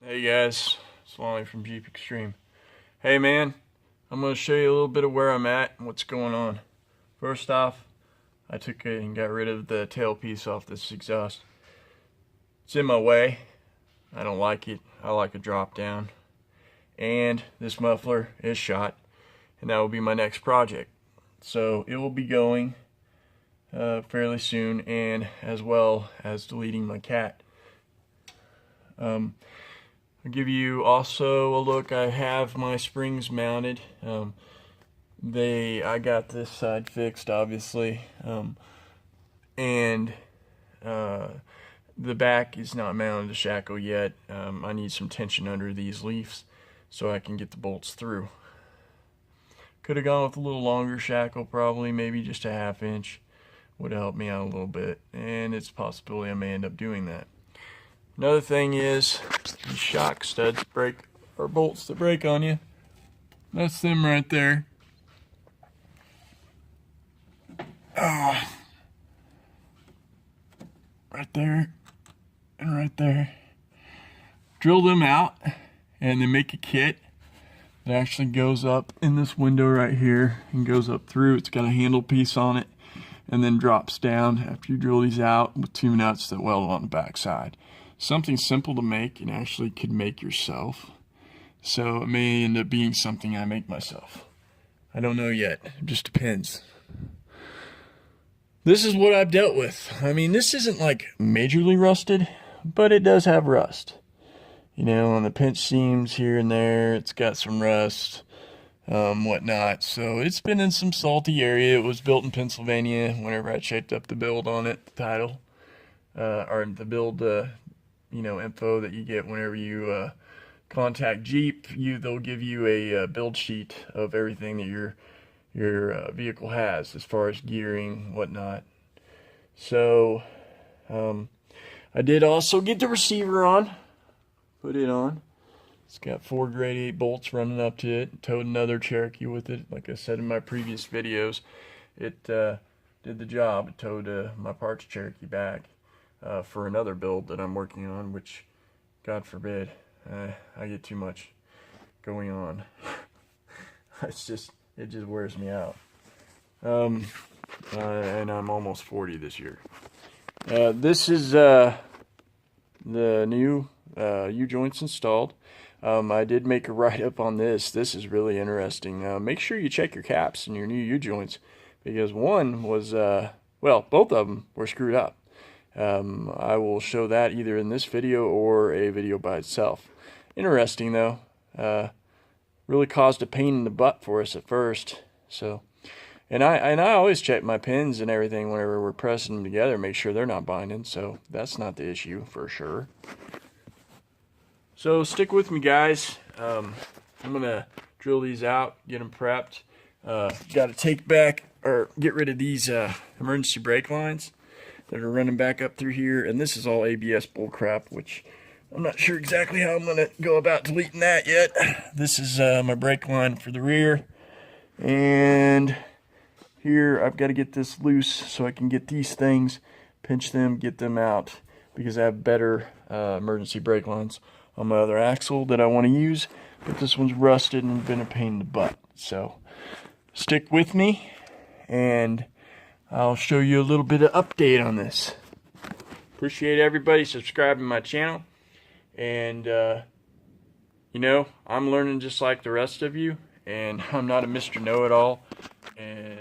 Hey guys, it's Lonnie from Xstreme. Hey man, I'm going to show you a little bit of where I'm at and what's going on. First off, I took it and got rid of the tailpiece off this exhaust. It's in my way. I don't like it. I like a drop down. And this muffler is shot, and that will be my next project. So it will be going fairly soon, and as well as deleting my cat. I'll give you also a look. I have my springs mounted. I got this side fixed, obviously, and the back is not mounted to shackle yet. I need some tension under these leaves so I can get the bolts through. Could have gone with a little longer shackle, probably, maybe just a ½ inch. Would help me out a little bit, and it's a possibility I may end up doing that. Another thing is these shock studs break, or bolts that break on you. That's them right there. Right there and right there. Drill them out, and they make a kit that actually goes up in this window right here and goes up through. It's got a handle piece on it and then drops down after you drill these out with 2 nuts that weld on the back side. Something simple to make and actually could make yourself. So it may end up being something I make myself. I don't know yet. It just depends. This is what I've dealt with. I mean, this isn't like majorly rusted, but it does have rust. You know, on the pinch seams here and there, it's got some rust, whatnot. So it's been in some salty area. It was built in Pennsylvania whenever I checked up the build on it, the title, or the build, info that you get whenever you contact Jeep. They'll give you a build sheet of everything that your vehicle has as far as gearing, whatnot. So I did also get the receiver on, put it on. It's got 4 grade 8 bolts running up to it. Towed another Cherokee with it. Like I said in my previous videos, it did the job. It towed my parts Cherokee back for another build that I'm working on, which, God forbid, I get too much going on. It just wears me out. And I'm almost 40 this year. This is the new U-joints installed. I did make a write-up on this. This is really interesting. Make sure you check your caps and your new U-joints, because one was, both of them were screwed up. I will show that either in this video or a video by itself. Interesting though. Really caused a pain in the butt for us at first. So, and I always check my pins and everything whenever we're pressing them together, make sure they're not binding. So that's not the issue for sure. So stick with me, guys. I'm gonna drill these out, get them prepped. Got to take back or get rid of these emergency brake lines that are running back up through here, and this is all ABS bullcrap, which I'm not sure exactly how I'm gonna go about deleting that yet. This is my brake line for the rear, and here I've got to get this loose so I can get these things, pinch them, get them out, because I have better emergency brake lines on my other axle that I want to use, but this one's rusted and been a pain in the butt. So stick with me and I'll show you a little bit of update on this. Appreciate everybody subscribing to my channel, and I'm learning just like the rest of you, and I'm not a Mr. Know-It-all, and